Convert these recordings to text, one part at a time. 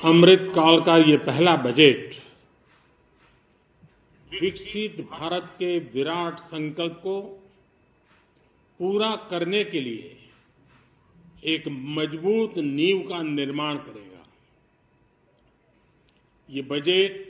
अमृत काल का ये पहला बजट विकसित भारत के विराट संकल्प को पूरा करने के लिए एक मजबूत नींव का निर्माण करेगा। ये बजट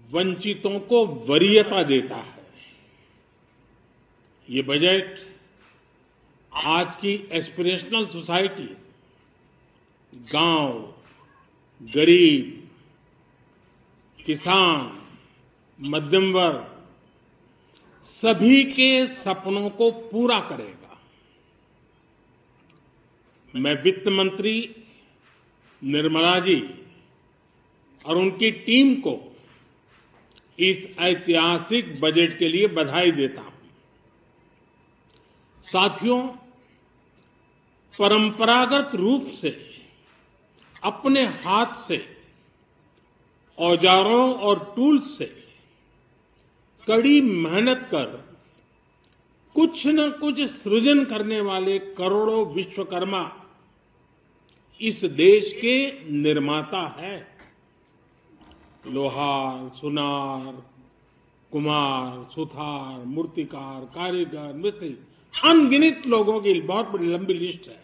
वंचितों को वरीयता देता है। ये बजट आज की एस्पिरेशनल सोसाइटी, गांव, गरीब, किसान, मध्यम वर्ग सभी के सपनों को पूरा करेगा। मैं वित्त मंत्री निर्मला जी और उनकी टीम को इस ऐतिहासिक बजट के लिए बधाई देता हूं। साथियों, परंपरागत रूप से अपने हाथ से औजारों और टूल्स से कड़ी मेहनत कर कुछ न कुछ सृजन करने वाले करोड़ों विश्वकर्मा इस देश के निर्माता है। लोहार, सुनार, कुम्हार, सुथार, मूर्तिकार, कारीगर, मिस्त्री, अनगिनत लोगों की बहुत बड़ी लंबी लिस्ट है।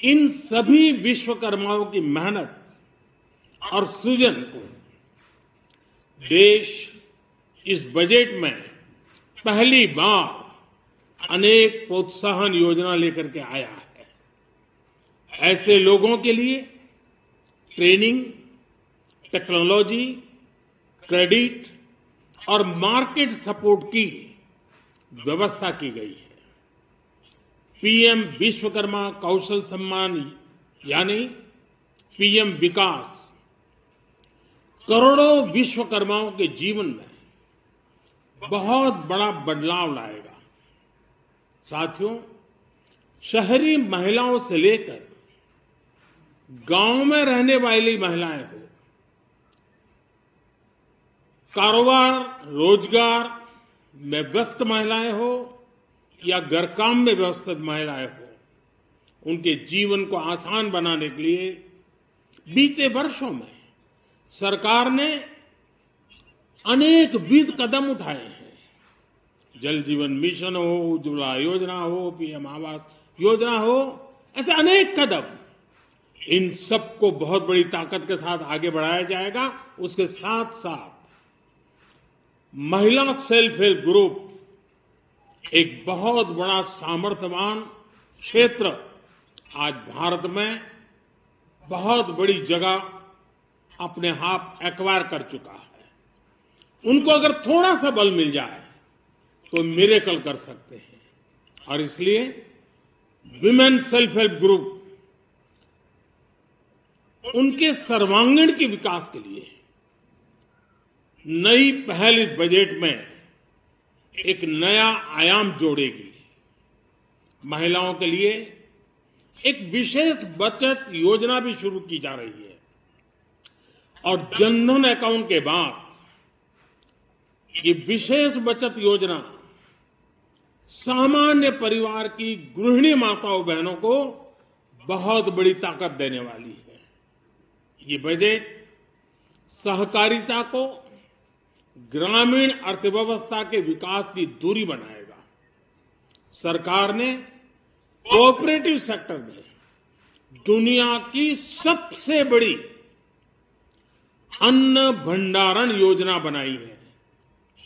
इन सभी विश्वकर्माओं की मेहनत और सृजन को देश इस बजट में पहली बार अनेक प्रोत्साहन योजना लेकर के आया है। ऐसे लोगों के लिए ट्रेनिंग, टेक्नोलॉजी, क्रेडिट और मार्केट सपोर्ट की व्यवस्था की गई है। पीएम विश्वकर्मा कौशल सम्मान यानी पीएम विकास करोड़ों विश्वकर्माओं के जीवन में बहुत बड़ा बदलाव लाएगा। साथियों, शहरी महिलाओं से लेकर गांव में रहने वाली महिलाएं हो, कारोबार रोजगार में व्यस्त महिलाएं हो या घर काम में व्यस्त महिलाएं हो, उनके जीवन को आसान बनाने के लिए बीते वर्षों में सरकार ने अनेकविध कदम उठाए हैं। जल जीवन मिशन हो, उज्ज्वला योजना हो, पीएम आवास योजना हो, ऐसे अनेक कदम। इन सबको बहुत बड़ी ताकत के साथ आगे बढ़ाया जाएगा। उसके साथ साथ महिला सेल्फ हेल्प ग्रुप एक बहुत बड़ा सामर्थ्यवान क्षेत्र आज भारत में बहुत बड़ी जगह अपने हाथ एक्वायर कर चुका है। उनको अगर थोड़ा सा बल मिल जाए तो मिरेकल कर सकते हैं। और इसलिए विमेन सेल्फ हेल्प ग्रुप उनके सर्वांगीण के विकास के लिए नई पहल इस बजट में एक नया आयाम जोड़ेगी। महिलाओं के लिए एक विशेष बचत योजना भी शुरू की जा रही है और जनधन अकाउंट के बाद ये विशेष बचत योजना सामान्य परिवार की गृहिणी माताओं बहनों को बहुत बड़ी ताकत देने वाली है। ये बजट सहकारिता को ग्रामीण अर्थव्यवस्था के विकास की धुरी बनाएगा। सरकार ने कोऑपरेटिव सेक्टर में दुनिया की सबसे बड़ी अन्न भंडारण योजना बनाई है,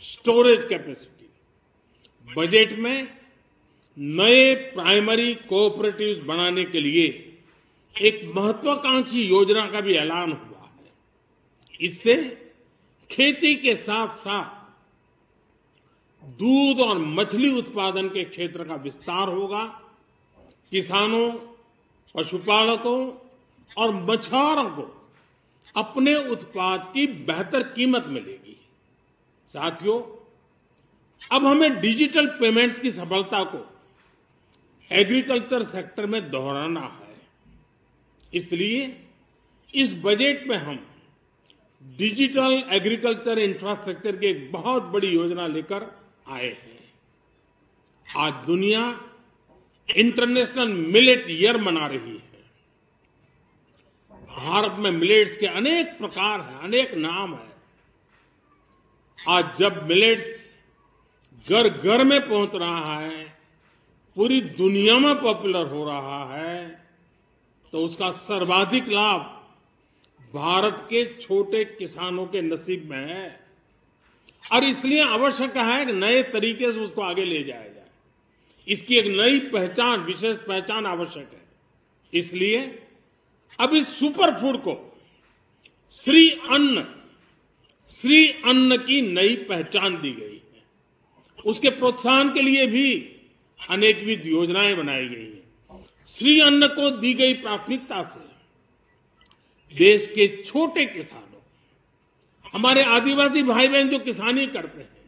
स्टोरेज कैपेसिटी। बजट में नए प्राइमरी कोऑपरेटिव्स बनाने के लिए एक महत्वाकांक्षी योजना का भी ऐलान हुआ है। इससे खेती के साथ साथ दूध और मछली उत्पादन के क्षेत्र का विस्तार होगा। किसानों, पशुपालकों और मछुआरों को अपने उत्पाद की बेहतर कीमत मिलेगी। साथियों, अब हमें डिजिटल पेमेंट्स की सफलता को एग्रीकल्चर सेक्टर में दोहराना है। इसलिए इस बजट में हम डिजिटल एग्रीकल्चर इंफ्रास्ट्रक्चर की एक बहुत बड़ी योजना लेकर आए हैं। आज दुनिया इंटरनेशनल मिलेट ईयर मना रही है। भारत में मिलेट्स के अनेक प्रकार हैं, अनेक नाम हैं। आज जब मिलेट्स घर घर में पहुंच रहा है, पूरी दुनिया में पॉपुलर हो रहा है, तो उसका सर्वाधिक लाभ भारत के छोटे किसानों के नसीब में है। और इसलिए आवश्यक है कि नए तरीके से उसको आगे ले जाया जाए। इसकी एक नई पहचान, विशेष पहचान आवश्यक है। इसलिए अब इस सुपर फूड को श्री अन्न की नई पहचान दी गई है। उसके प्रोत्साहन के लिए भी अनेकविध योजनाएं बनाई गई हैं। श्री अन्न को दी गई प्राथमिकता से देश के छोटे किसानों, हमारे आदिवासी भाई बहन जो किसानी करते हैं,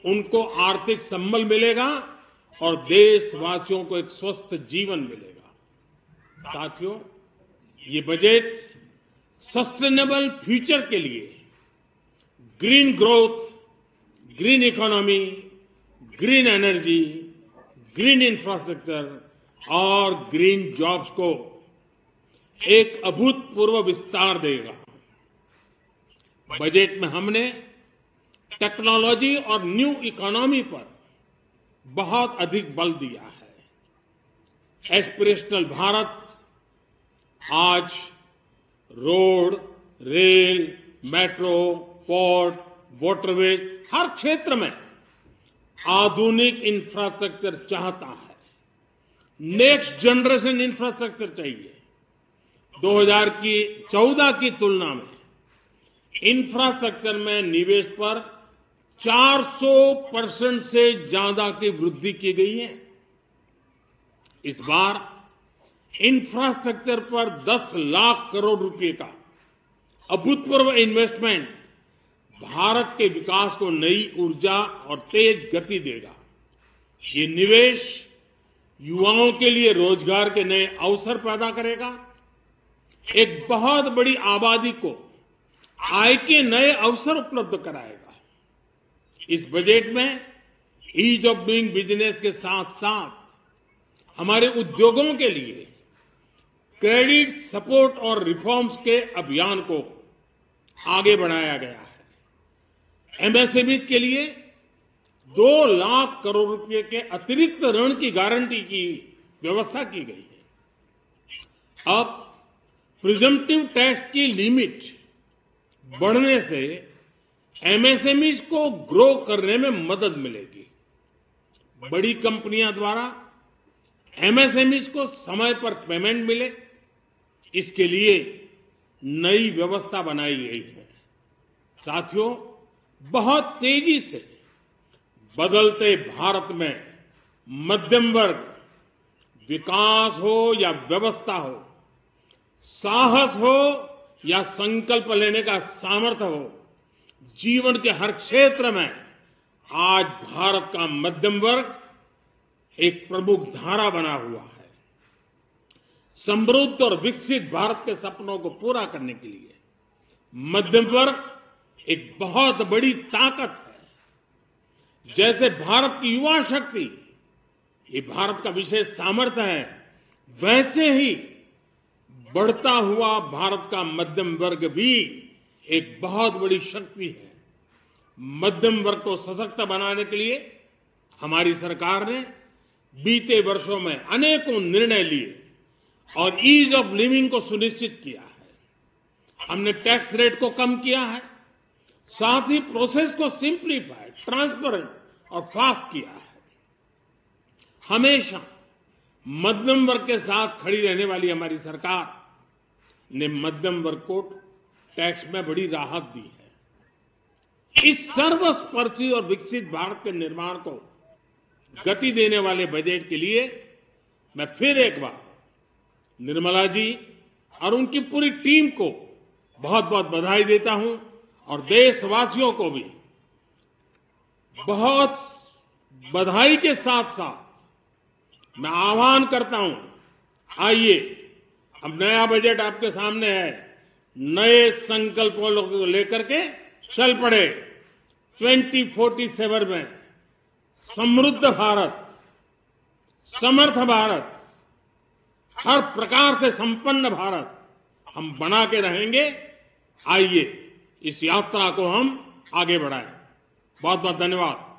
उनको आर्थिक संबल मिलेगा और देशवासियों को एक स्वस्थ जीवन मिलेगा। साथियों, ये बजट सस्टेनेबल फ्यूचर के लिए green growth, green economy, green energy, green infrastructure और ग्रीन जॉब्स को एक अभूतपूर्व विस्तार देगा। बजट में हमने टेक्नोलॉजी और न्यू इकोनॉमी पर बहुत अधिक बल दिया है। एस्पिरेशनल भारत आज road, rail, metro, port, waterways, हर क्षेत्र में आधुनिक इंफ्रास्ट्रक्चर चाहता है। नेक्स्ट जनरेशन इंफ्रास्ट्रक्चर चाहिए। 2014 की तुलना में इंफ्रास्ट्रक्चर में निवेश पर 400% से ज्यादा की वृद्धि की गई है। इस बार इंफ्रास्ट्रक्चर पर 10 लाख करोड़ रुपए का अभूतपूर्व इन्वेस्टमेंट भारत के विकास को नई ऊर्जा और तेज गति देगा। ये निवेश युवाओं के लिए रोजगार के नए अवसर पैदा करेगा, एक बहुत बड़ी आबादी को आय के नए अवसर उपलब्ध कराएगा। इस बजट में ईज ऑफ डूइंग बिजनेस के साथ साथ हमारे उद्योगों के लिए क्रेडिट सपोर्ट और रिफॉर्म्स के अभियान को आगे बढ़ाया गया है। एमएसएमईज के लिए 2 लाख करोड़ रुपए के अतिरिक्त ऋण की गारंटी की व्यवस्था की गई है। अब प्रिजम्पटिव टैक्स की लिमिट बढ़ने से एमएसएमईज को ग्रो करने में मदद मिलेगी। बड़ी कंपनियों द्वारा एमएसएमईज को समय पर पेमेंट मिले, इसके लिए नई व्यवस्था बनाई गई है। साथियों, बहुत तेजी से बदलते भारत में मध्यम वर्ग, विकास हो या व्यवस्था हो, साहस हो या संकल्प लेने का सामर्थ्य हो, जीवन के हर क्षेत्र में आज भारत का मध्यम वर्ग एक प्रमुख धारा बना हुआ है। समृद्ध और विकसित भारत के सपनों को पूरा करने के लिए मध्यम वर्ग एक बहुत बड़ी ताकत है। जैसे भारत की युवा शक्ति ये भारत का विशेष सामर्थ्य है, वैसे ही बढ़ता हुआ भारत का मध्यम वर्ग भी एक बहुत बड़ी शक्ति है। मध्यम वर्ग को सशक्त बनाने के लिए हमारी सरकार ने बीते वर्षों में अनेकों निर्णय लिए और ईज ऑफ लिविंग को सुनिश्चित किया है। हमने टैक्स रेट को कम किया है, साथ ही प्रोसेस को सिंप्लीफाई, ट्रांसपेरेंट और फास्ट किया है। हमेशा मध्यम वर्ग के साथ खड़ी रहने वाली हमारी सरकार ने मध्यम वर्ग को टैक्स में बड़ी राहत दी है। इस सर्वस्पर्शी और विकसित भारत के निर्माण को गति देने वाले बजट के लिए मैं फिर एक बार निर्मला जी और उनकी पूरी टीम को बहुत बहुत बधाई देता हूं और देशवासियों को भी बहुत बधाई के साथ साथ मैं आह्वान करता हूं, आइए अब नया बजट आपके सामने है, नए संकल्पों को लेकर के चल पड़े। 2047 में समृद्ध भारत, समर्थ भारत, हर प्रकार से संपन्न भारत हम बना के रहेंगे। आइए इस यात्रा को हम आगे बढ़ाएं। बहुत बहुत धन्यवाद।